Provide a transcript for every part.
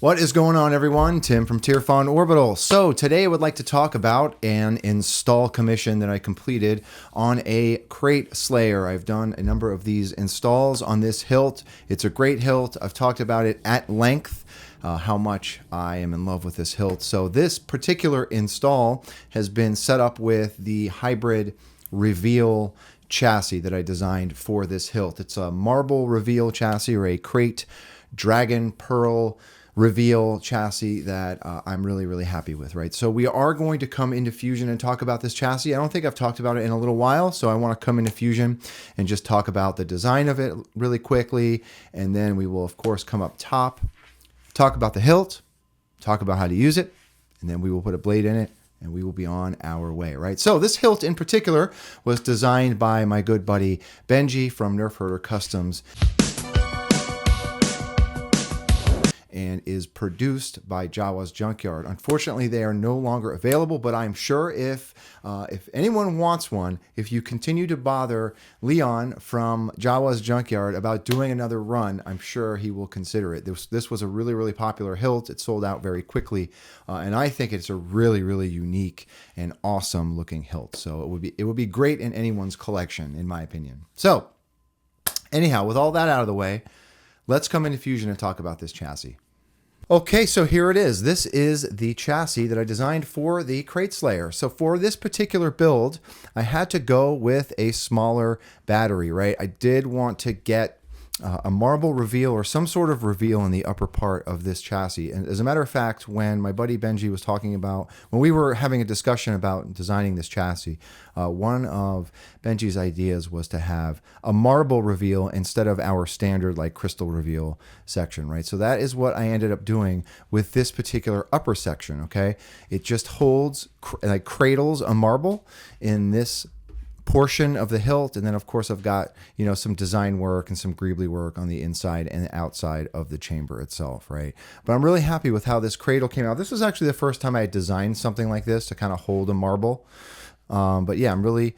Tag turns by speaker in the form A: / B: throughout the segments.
A: What is going on, everyone? Tim from Tierfon Orbital. So today I would like to talk about an install commission that I completed on a Krayt Slayer. I've done a number of these installs on this hilt. It's a great hilt. I've talked about it at length, how much I am in love with this hilt. So this particular install has been set up with the hybrid reveal chassis that I designed for this hilt. It's a marble reveal chassis, or a Krayt dragon pearl reveal chassis that I'm really happy with, right? So we are going to come into Fusion and talk about this chassis. I don't think I've talked about it in a little while, so I want to come into Fusion and just talk about the design of it really quickly, and then we will of course come up top, talk about the hilt, talk about how to use it, and then we will put a blade in it and we will be on our way, right? So this hilt in particular was designed by my good buddy Benji from Nerfherder Customs, and is produced by Jawas Junkyard. Unfortunately, they are no longer available, but I'm sure if anyone wants one, if you continue to bother Leon from Jawas Junkyard about doing another run, I'm sure he will consider it. This was a really popular hilt. It sold out very quickly, and I think it's a really unique and awesome looking hilt. So it would be great in anyone's collection, in my opinion. So anyhow, with all that out of the way, let's come into Fusion and talk about this chassis. Okay, so here it is. This is the chassis that I designed for the Krayt Slayer. So for this particular build, I had to go with a smaller battery, right? I did want to get a marble reveal or some sort of reveal in the upper part of this chassis. And as a matter of fact, when my buddy Benji was talking about, when we were having a discussion about designing this chassis, one of Benji's ideas was to have a marble reveal instead of our standard like crystal reveal section, right? So that is what I ended up doing with this particular upper section, okay? It just holds, like cradles a marble in this portion of the hilt, and then of course I've got, you know, some design work and some greebly work on the inside and outside of the chamber itself, right? But I'm really happy with how this cradle came out. This was actually the first time I had designed something like this to kind of hold a marble. But yeah, I'm really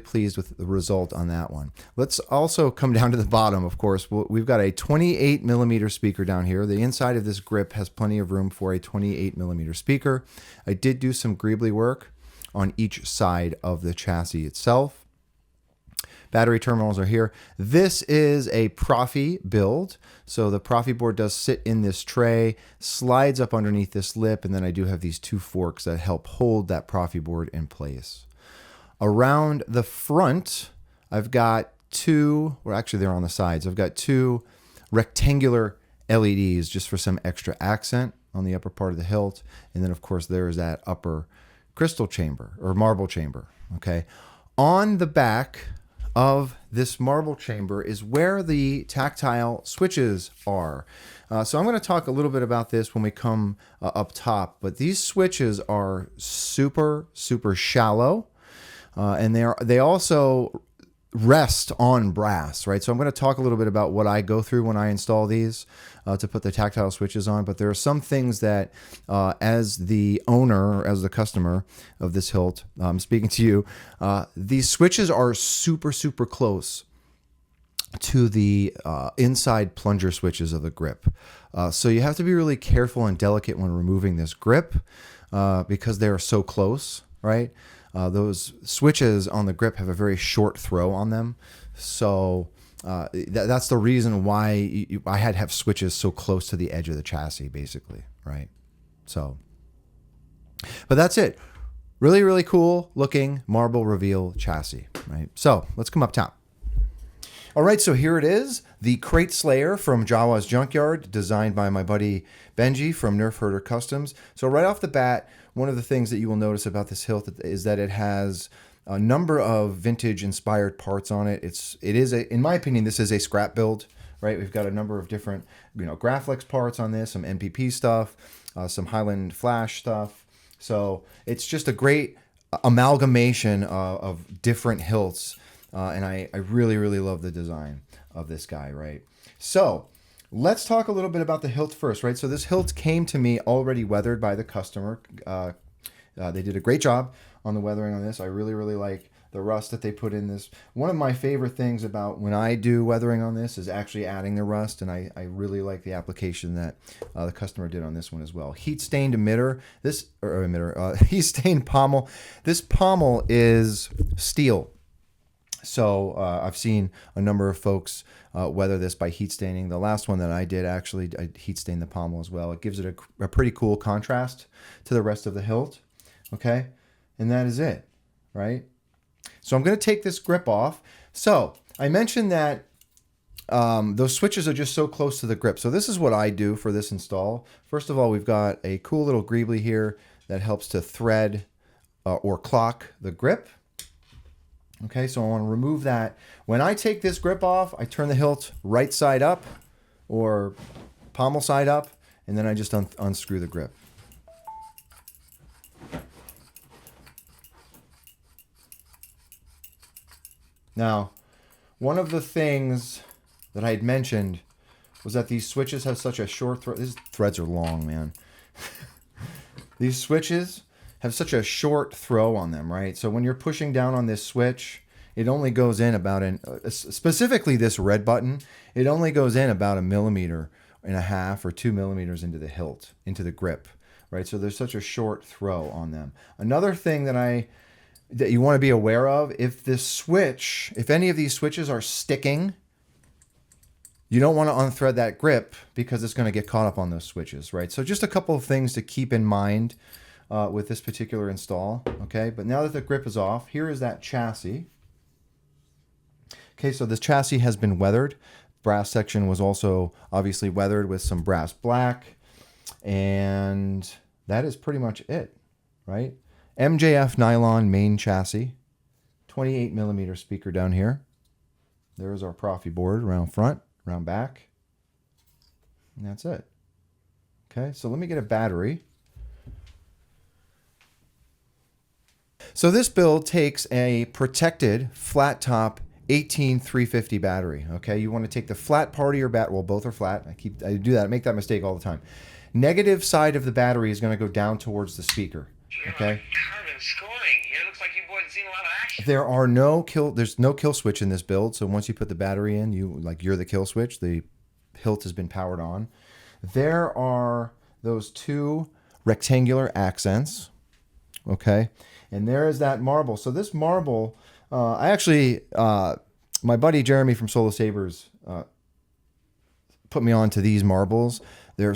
A: pleased with the result on that one. Let's also come down to the bottom, of course. We've got a 28 millimeter speaker down here. The inside of this grip has plenty of room for a 28 millimeter speaker. I did do some greebly work on each side of the chassis itself. Battery terminals are here. This is a Proffie build. So the Proffie board does sit in this tray, slides up underneath this lip, and then I do have these two forks that help hold that Proffie board in place. Around the front, I've got two, or actually they're on the sides, I've got two rectangular LEDs just for some extra accent on the upper part of the hilt. And then of course there's that upper crystal chamber or marble chamber, okay? On the back of this marble chamber is where the tactile switches are. So I'm going to talk a little bit about this when we come up top, but these switches are super shallow, and they also rest on brass, right? So I'm going to talk a little bit about what I go through when I install these to put the tactile switches on, but there are some things that as the owner or as the customer of this hilt, I'm speaking to you, these switches are super close to the inside plunger switches of the grip. So you have to be really careful and delicate when removing this grip because they're so close, right? Those switches on the grip have a very short throw on them. So that's the reason why I had to have switches so close to the edge of the chassis, basically, right? So, but that's it. Really cool looking marble reveal chassis, right? So let's come up top. All right, so here it is, the Krayt Slayer from Jawas Junkyard, designed by my buddy Benji from Nerfherder Customs. So right off the bat, one of the things that you will notice about this hilt is that it has a number of vintage-inspired parts on it. It is in my opinion, this is a scrap build, right? We've got a number of different, Graflex parts on this, some MPP stuff, some Highland Flash stuff. So it's just a great amalgamation of different hilts. And I really love the design of this guy, right? So let's talk a little bit about the hilt first, right? So this hilt came to me already weathered by the customer. They did a great job on the weathering on this. I really like the rust that they put in this. One of my favorite things about when I do weathering on this is actually adding the rust, and I really like the application that the customer did on this one as well. Heat stained emitter, heat stained pommel. This pommel is steel. So I've seen a number of folks weather this by heat staining. The last one that I did, actually, I heat stained the pommel as well. It gives it a pretty cool contrast to the rest of the hilt. Okay, and that is it, right? So I'm going to take this grip off. So I mentioned that those switches are just so close to the grip. So this is what I do for this install. First of all, we've got a cool little greebly here that helps to thread or clock the grip. Okay, so I want to remove that. When I take this grip off, I turn the hilt right side up or pommel side up, and then I just unscrew the grip. Now, one of the things that I had mentioned was that these switches have such a short thread. These threads are long, man. These switches have such a short throw on them, right? So when you're pushing down on this switch, it only goes in about specifically this red button, it only goes in about 1.5 millimeters or 2 millimeters into the hilt, into the grip, right? So there's such a short throw on them. Another thing that you want to be aware of, if any of these switches are sticking, you don't want to unthread that grip because it's going to get caught up on those switches, right? So just a couple of things to keep in mind with this particular install, okay? But now that the grip is off, here is that chassis. Okay, so this chassis has been weathered. Brass section was also obviously weathered with some brass black, and that is pretty much it, right? MJF nylon main chassis, 28 millimeter speaker down here. There's our Proffie board around front, around back, and that's it. Okay, so let me get a battery. So this build takes a protected flat top 18350 battery. Okay, you want to take the flat part of your well, both are flat. I do that. I make that mistake all the time. Negative side of the battery is going to go down towards the speaker. Okay.
B: Scoring. It looks like you boys have seen a lot of action.
A: There's no kill switch in this build. So once you put the battery in, you're the kill switch. The hilt has been powered on. There are those two rectangular accents. Okay, and there is that marble. So this marble, my buddy Jeremy from Solar Sabers put me on to these marbles. They're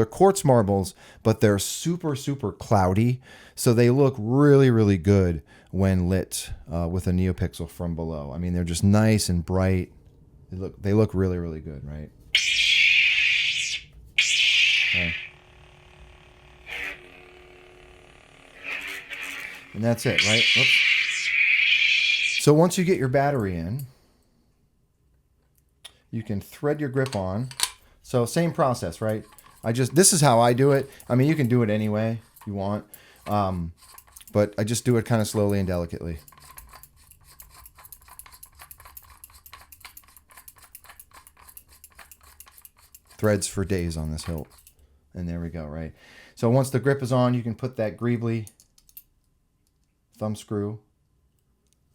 A: quartz marbles, but they're super, super cloudy. So they look really, really good when lit with a neopixel from below. I mean, they're just nice and bright. They look really, really good, right? Okay. And that's it, right? Oops. So once you get your battery in, you can thread your grip on. So same process, right? This is how I do it. I mean, you can do it any way you want, but I just do it kind of slowly and delicately. Threads for days on this hilt. And there we go, right? So once the grip is on, you can put that greebly thumb screw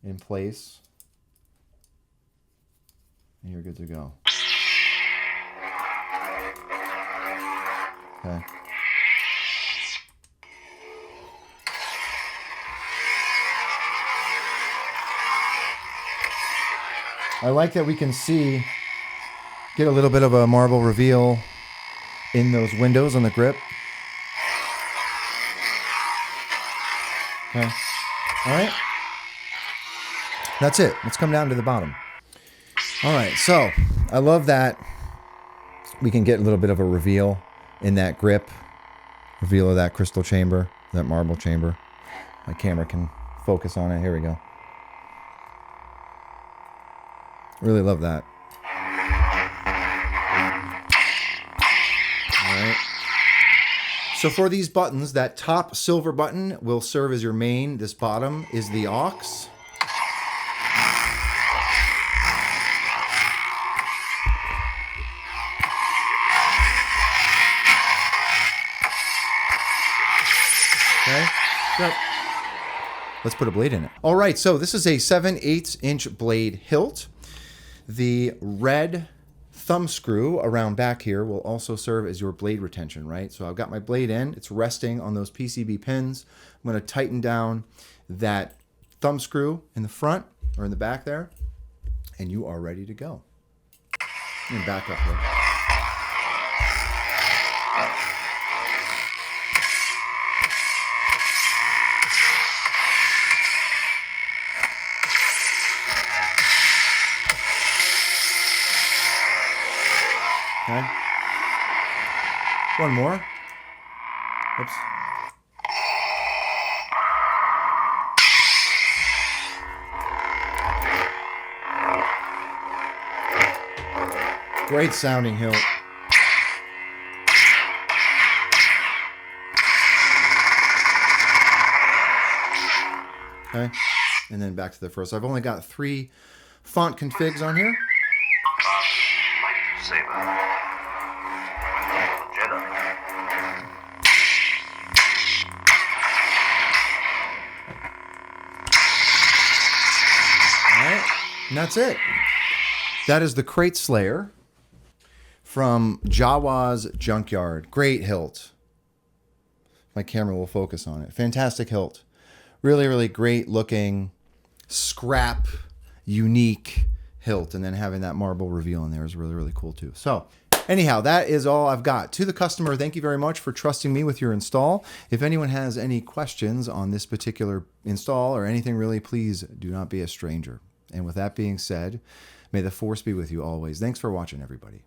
A: in place, and you're good to go. Okay. I like that we can get a little bit of a marble reveal in those windows on the grip. Okay. All right. That's it. Let's come down to the bottom. All right. So I love that we can get a little bit of a reveal in that grip, reveal of that crystal chamber, that marble chamber. My camera can focus on it. Here we go. Really love that. All right. So for these buttons, that top silver button will serve as your main. This bottom is the aux. Okay. So let's put a blade in it. All right, so this is a 7/8" blade hilt. The red thumb screw around back here will also serve as your blade retention, right? So I've got my blade in, it's resting on those PCB pins. I'm gonna tighten down that thumb screw in the front or in the back there, and you are ready to go. And back up here. Okay. One more. Oops. Great sounding hilt. Okay. And then back to the first. I've only got 3 font configs on here.
C: Saber.
A: And that's it. That is the Krayt Slayer from Jawas Junkyard. Great hilt. My camera will focus on it. Fantastic hilt. Really, really great looking, scrap, unique hilt. And then having that marble reveal in there is really, really cool too. So anyhow, that is all I've got. To the customer, thank you very much for trusting me with your install. If anyone has any questions on this particular install or anything really, please do not be a stranger. And with that being said, may the force be with you always. Thanks for watching, everybody.